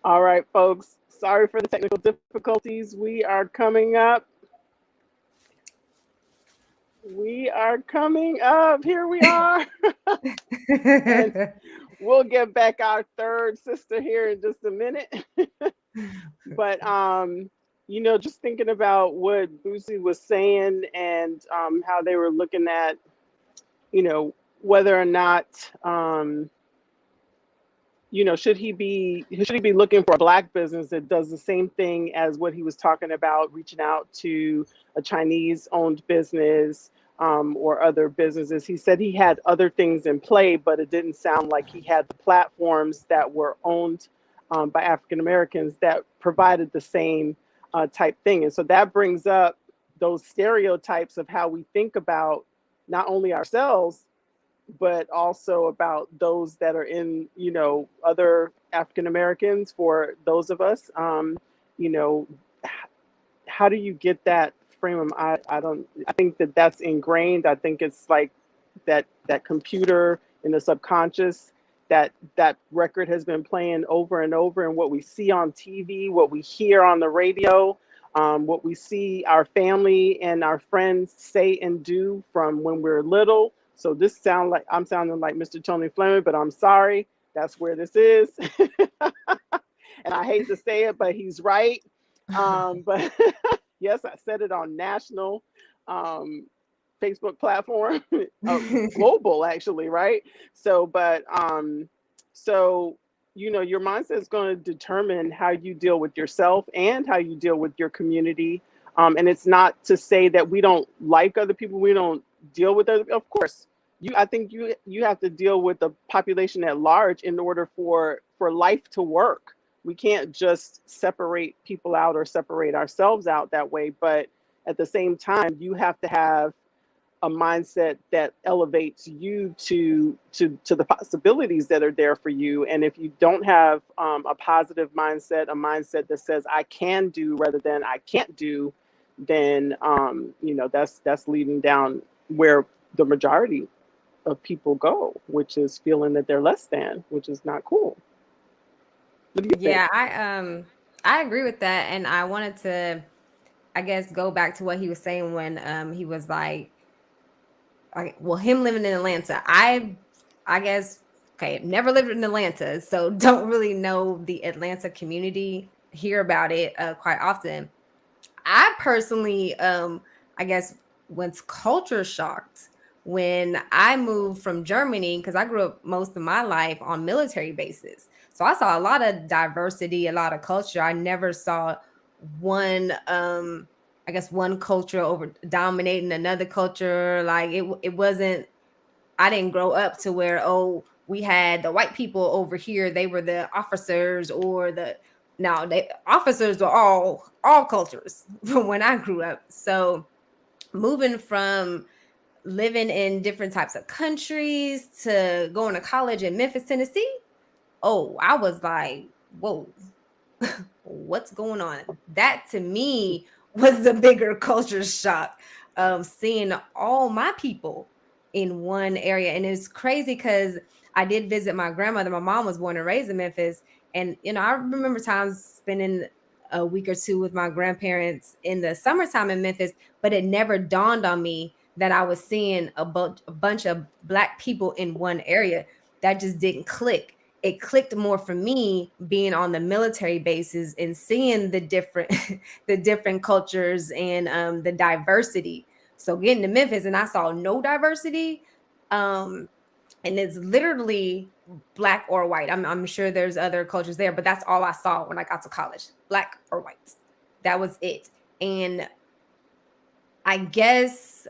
All right, folks. Sorry for the technical difficulties. We are coming up. We are coming up. Here we are. And we'll get back our third sister here in just a minute. But just thinking about what Boosie was saying and how they were looking at, whether or not should he be looking for a black business that does the same thing as what he was talking about, reaching out to a Chinese owned business or other businesses. He said he had other things in play, but it didn't sound like he had the platforms that were owned by African Americans that provided the same type thing. And so that brings up those stereotypes of how we think about not only ourselves but also about those that are in, other African Americans. For those of us, you know, how do you get that frame of, I don't, I think that that's ingrained. I think it's like that computer in the subconscious, that record has been playing over and over, and what we see on TV, what we hear on the radio, what we see our family and our friends say and do from when we're little. So this sound like I'm sounding like Mr. Tony Fleming, but I'm sorry. That's where this is. And I hate to say it, but he's right. But yes, I said it on national Facebook platform, global actually, right? So, but so your mindset is going to determine how you deal with yourself and how you deal with your community. And it's not to say that we don't like other people, we don't deal with other. Of course, I think you have to deal with the population at large in order for life to work. We can't just separate people out or separate ourselves out that way. But at the same time, you have to have a mindset that elevates you to the possibilities that are there for you. And if you don't have a positive mindset, a mindset that says I can do rather than I can't do, then that's leading down where the majority of people go, which is feeling that they're less than, which is not cool. What do you think? Yeah, I agree with that, and I wanted to, I guess, go back to what he was saying when he was like, well, him living in Atlanta. I guess, okay, never lived in Atlanta, so don't really know the Atlanta community. Hear about it quite often. I personally, I guess, was culture shocked when I moved from Germany because I grew up most of my life on military bases. So I saw a lot of diversity, a lot of culture. I never saw one, I guess, one culture over dominating another culture. Like it wasn't. I didn't grow up to where, we had the white people over here. They were the officers, or the now they officers were all cultures from when I grew up. So moving from living in different types of countries to going to college in Memphis, Tennessee, I was like, whoa, what's going on? That to me was the bigger culture shock of seeing all my people in one area. And it's crazy because I did visit my grandmother. My mom was born and raised in Memphis. And, I remember times spending a week or two with my grandparents in the summertime in Memphis, but it never dawned on me that I was seeing a bunch of Black people in one area. That just didn't click. It clicked more for me being on the military bases and seeing the different the different cultures and the diversity. So getting to Memphis and I saw no diversity, and it's literally Black or white. I'm sure there's other cultures there, but that's all I saw when I got to college: Black or white. That was it. And I guess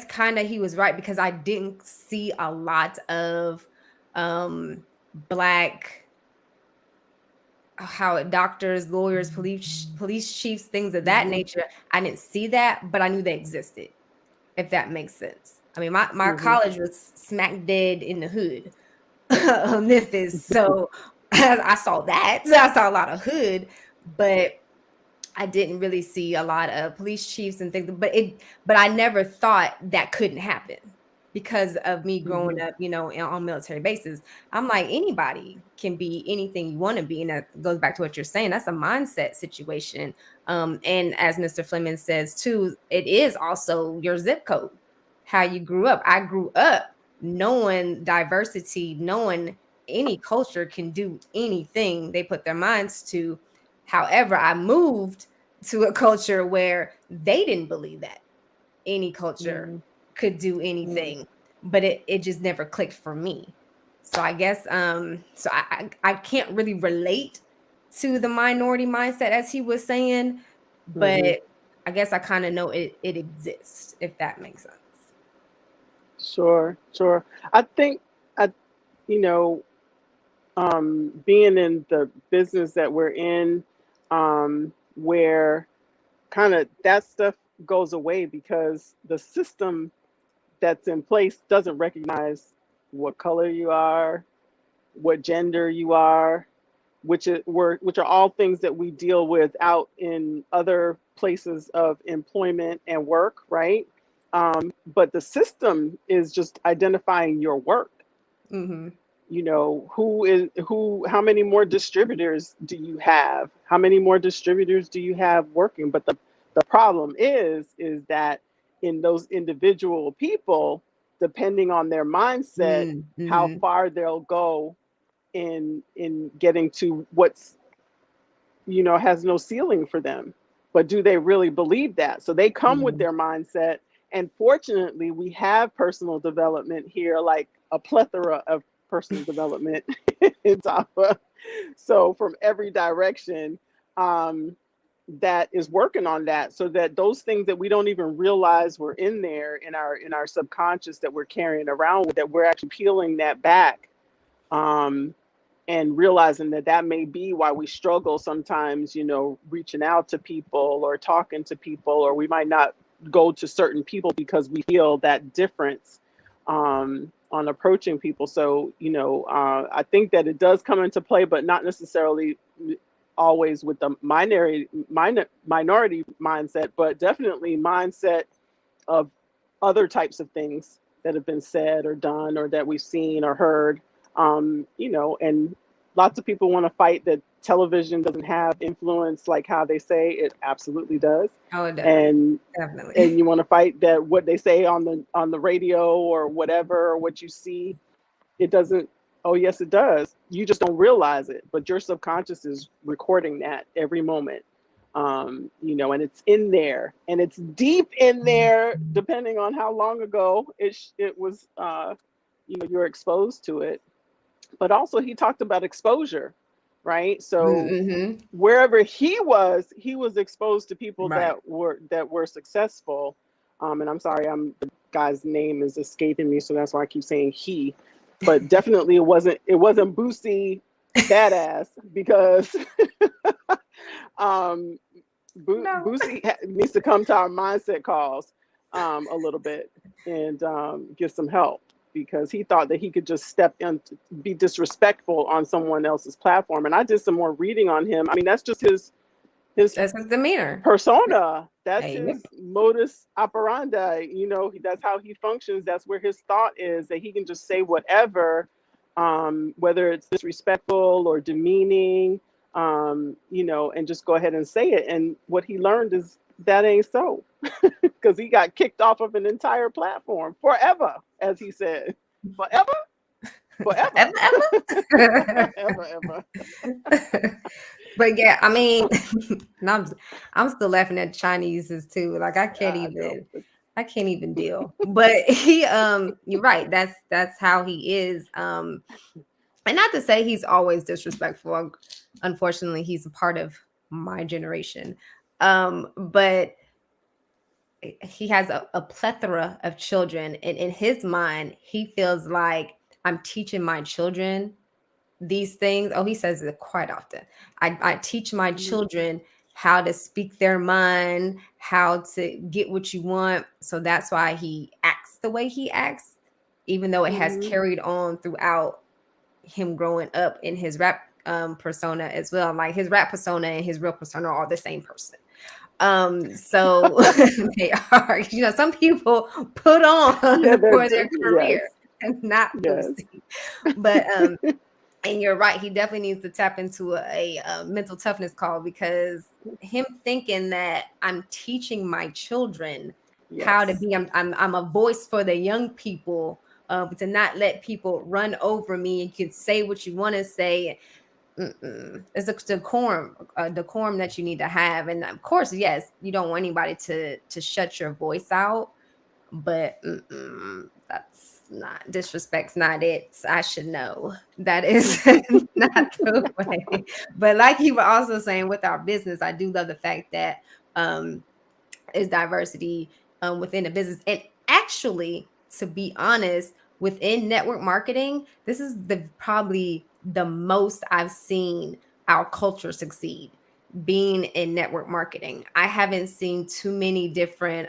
kind of he was right because I didn't see a lot of Black, how doctors, lawyers, police chiefs, things of that Hmm. nature. I didn't see that, but I knew they existed, if that makes sense. I mean, my Hmm. college was smack dead in the hood of Memphis, so I saw that. So I saw a lot of hood, but I didn't really see a lot of police chiefs and things. But I never thought that couldn't happen because of me growing Mhm. up, on military bases. I'm like, anybody can be anything you want to be. And that goes back to what you're saying. That's a mindset situation. And as Mr. Fleming says too, it is also your zip code, how you grew up. I grew up knowing diversity, knowing any culture can do anything they put their minds to. However, I moved to a culture where they didn't believe that any culture Mhm. could do Mhm. anything, but it just never clicked for me. So I guess so I can't really relate to the minority mindset as he was saying, but Mhm. I guess I kind of know it exists, if that makes sense. Sure, sure. I think I, you know, being in the business that we're in, where kind of that stuff goes away because the system that's in place doesn't recognize what color you are, what gender you are, which are all things that we deal with out in other places of employment and work, right? But the system is just identifying your work. Mm-hmm. How many more distributors do you have? How many more distributors do you have working? But the problem is that in those individual people, depending on their mindset, how Mm-hmm. far they'll go in getting to what's has no ceiling for them. But do they really believe that? So they come with Mm-hmm. their mindset. And fortunately, we have personal development here, like a plethora of personal development in Tapa. So from every direction, um, that is working on that, so that those things that we don't even realize were in there in our subconscious that we're carrying around with, that we're actually peeling that back, um, and realizing that that may be why we struggle sometimes, reaching out to people or talking to people, or we might not go to certain people because we feel that difference, on approaching people. So, I think that it does come into play, but not necessarily always with the minority mindset, but definitely mindset of other types of things that have been said or done or that we've seen or heard. And lots of people want to fight that television doesn't have influence like how they say it absolutely does. Oh, it does. And Definitely. and you want to fight that what they say on the radio or whatever, or what you see, it doesn't. Oh yes, it does. You just don't realize it, but your subconscious is recording that every moment. And it's in there, and it's deep in there, depending on how long ago it was. You're exposed to it. But also, he talked about exposure, right? So Mm-hmm. wherever he was exposed to people Right. that were successful. And I'm sorry, the guy's name is escaping me, so that's why I keep saying he. But definitely, it wasn't Boosie badass, because um, No. Boosie needs to come to our mindset calls, a little bit, and get some help, because he thought that he could just step in, be disrespectful on someone else's platform. And I did some more reading on him. I mean, that's just his That's his demeanor. persona. That's Hey, yep. his modus operandi. That's how he functions. That's where his thought is, that he can just say whatever, whether it's disrespectful or demeaning, and just go ahead and say it. And what he learned is that ain't so, because he got kicked off of an entire platform forever, as he said, forever, forever, Emma, Emma. ever, ever. But yeah, I mean, and I'm still laughing at Chinese's too. Like I know. I can't even deal. But he you're right. That's how he is. And not to say he's always disrespectful. Unfortunately, he's a part of my generation. But he has a plethora of children, and in his mind, he feels like I'm teaching my children these things. Oh, he says it quite often. I teach my Mhm. children how to speak their mind, how to get what you want. So that's why he acts the way he acts, even though it has Mhm. carried on throughout him growing up in his rap persona as well. Like his rap persona and his real persona are the same person. So they are, some people put Yeah, on for their career yes, and not yes. pussy. But and you're right, he definitely needs to tap into a mental toughness call, because him thinking that I'm teaching my children how to Yes. be, I'm a voice for the young people, to not let people run over me, and you can say what you want to say. It's a decorum that you need to have. And of course, yes, you don't want anybody to shut your voice out, but that's not, disrespect's not it. I should know that is not the way. But like you were also saying with our business, I do love the fact that um is diversity within the business. And actually, to be honest, within network marketing, this is the probably the most I've seen our culture succeed, being in network marketing. I haven't seen too many different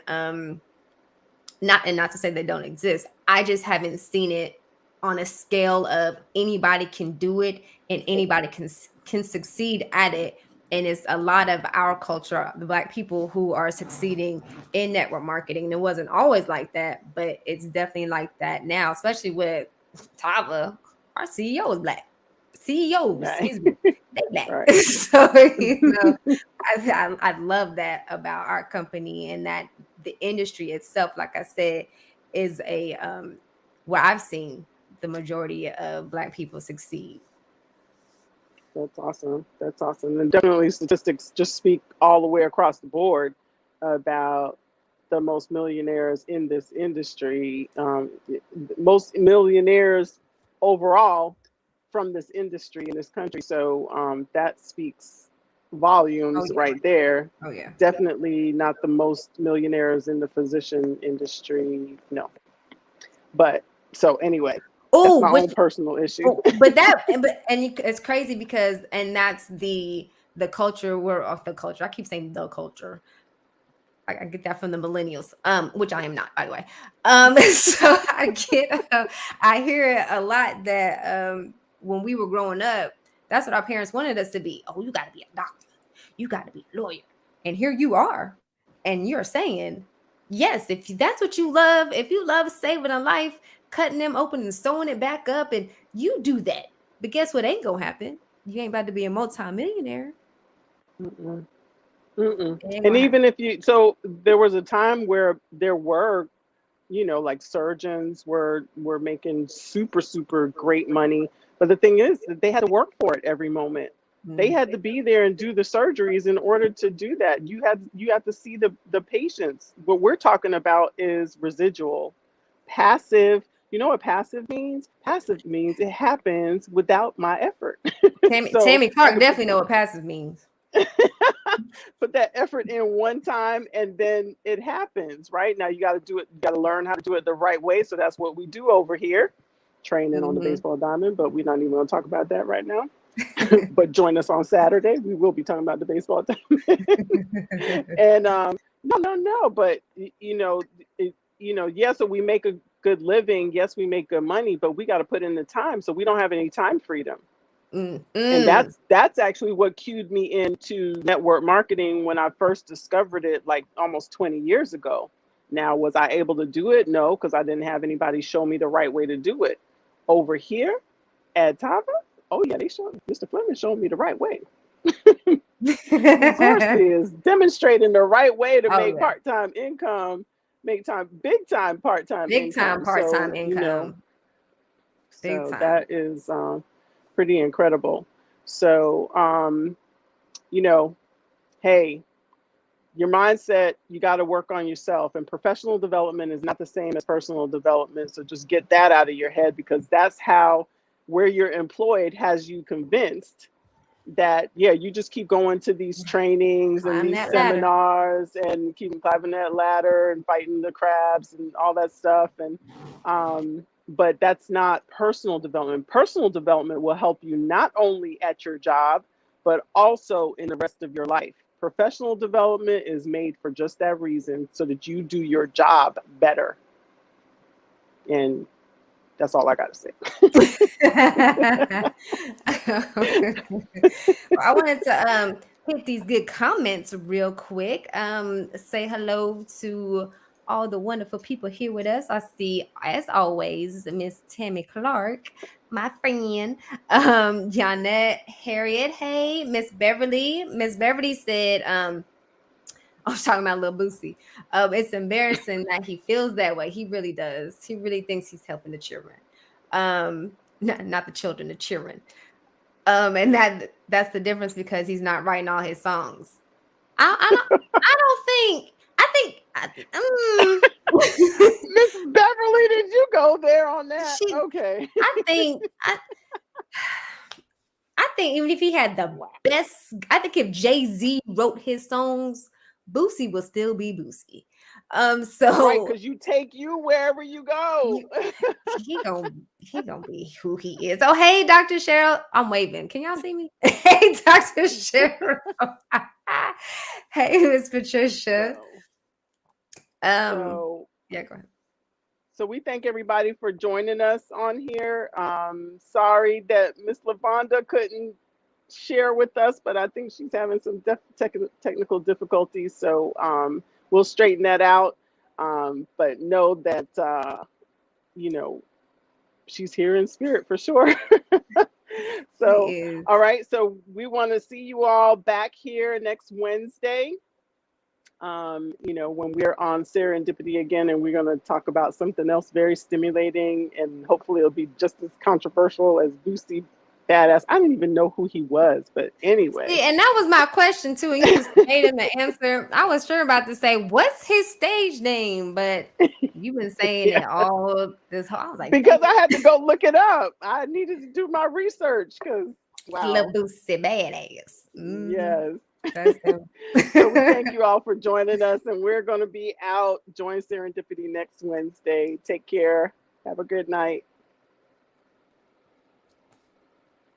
not to say they don't exist. I just haven't seen it on a scale of anybody can do it and anybody can succeed at it. And it's a lot of our culture, the Black people, who are succeeding in network marketing. And it wasn't always like that, but it's definitely like that now, especially with Tava. Our CEO is Black. CEOs, Right. excuse me, they Black. Right. So I love that about our company, and that the industry itself, like I said, is a where I've seen the majority of Black people succeed. That's awesome. That's awesome. And definitely statistics just speak all the way across the board about the most millionaires in this industry. Most millionaires overall from this industry in this country. So that speaks Oh volumes yeah. right there. Oh yeah. Definitely not the most millionaires in the physician industry. No. But so anyway, that's Oh, my which own personal issue. oh, but that but and it's crazy because, and that's the culture, we're off the culture. I keep saying the culture. I get that from the millennials, which I am not, by the way. So I hear it a lot that when we were growing up, that's what our parents wanted us to be. Oh, you got to be a doctor, you got to be a lawyer, and here you are, and you're saying, yes, if that's what you love, if you love saving a life, cutting them open and sewing it back up, and you do that. But guess what ain't gonna happen? You ain't about to be a multimillionaire. Mm-mm. Mm-mm. It ain't And gonna happen. even if you, so there was a time where there were, like surgeons were making super great money, but the thing is that they had to work for it every moment. They Mm. had to be there and do the surgeries in order to do that. You had to see the patients. What we're talking about is residual, passive. You know what passive means? Passive means it happens without my effort. So Tammy I Clark could put definitely know what passive means. put that effort in one time and then it happens. Right now you got to do it, you got to learn how to do it the right way. So that's what we do over here, training on the Mhm. baseball diamond, but we're not even going to talk about that right now. But join us on Saturday, we will be talking about the baseball diamond. And no, but yeah, so we make a good living, yes, we make good money, but we got to put in the time, so we don't have any time freedom. Mm, And mm. that's actually what cued me into network marketing when I first discovered it, like almost 20 years ago. Now, was I able to do it? No, because I didn't have anybody show me the right way to do it. Over here at Tava, oh yeah, they showed Mr. Fleming showed me the right way. Resources demonstrating the right way to Oh make yeah, part-time income, make time big time part-time big time income. part time So income, big time. that is pretty incredible. So you know, hey, your mindset, you got to work on yourself. And professional development is not the same as personal development. So just get that out of your head, because that's how where you're employed has you convinced that, yeah, you just keep going to these trainings and Climb these that ladder. seminars and keep climbing that ladder and fighting the crabs and all that stuff. And but that's not personal development. Personal development will help you not only at your job, but also in the rest of your life. Professional development is made for just that reason, so that you do your job better. And that's all I got to say. Well, I wanted to hit these good comments real quick. Say hello to all the wonderful people here with us. I see, as always, Miss Tammy Clark, my friend. Janet, Harriet, hey, Miss Beverly. Miss Beverly said, I was talking about Lil Boosie. It's embarrassing that he feels that way. He really does. He really thinks he's helping the children. Not the children, the children. And that's the difference because he's not writing all his songs. I don't I don't think I think Miss Beverly, did you go there on that? she Okay. I think I think even if he had the best, I think if Jay-Z wrote his songs, Boosie will still be Boosie. Right, So because you take you wherever you go. you, he gonna be who he is. Oh, hey, Dr. Cheryl. I'm waving. Can y'all see me? Hey, Dr. Cheryl. Hey, Miss Patricia. so, Um, so yeah, go ahead. So we thank everybody for joining us on here. Sorry that Miss Lavonda couldn't share with us, but I think she's having some technical difficulties. So we'll straighten that out. But know that you know she's here in spirit for sure. He So is. all right. So we want to see you all back here next Wednesday. When we're on Serendipity again, and we're going to talk about something else very stimulating, and hopefully it'll be just as controversial as Boosie Badass. I didn't even know who he was, but See, anyway. and that was my question too. And you just made him the answer. I was sure about to say, "What's his stage name?" But you've been saying Yeah, it all this whole. I was like, "Dang, because I had to go look it up. I needed to do my research because, little wow. Boosie badass." Yes. That's him. So we thank you all for joining us, and we're going to be out. Join Serendipity next Wednesday. Take care. Have a good night.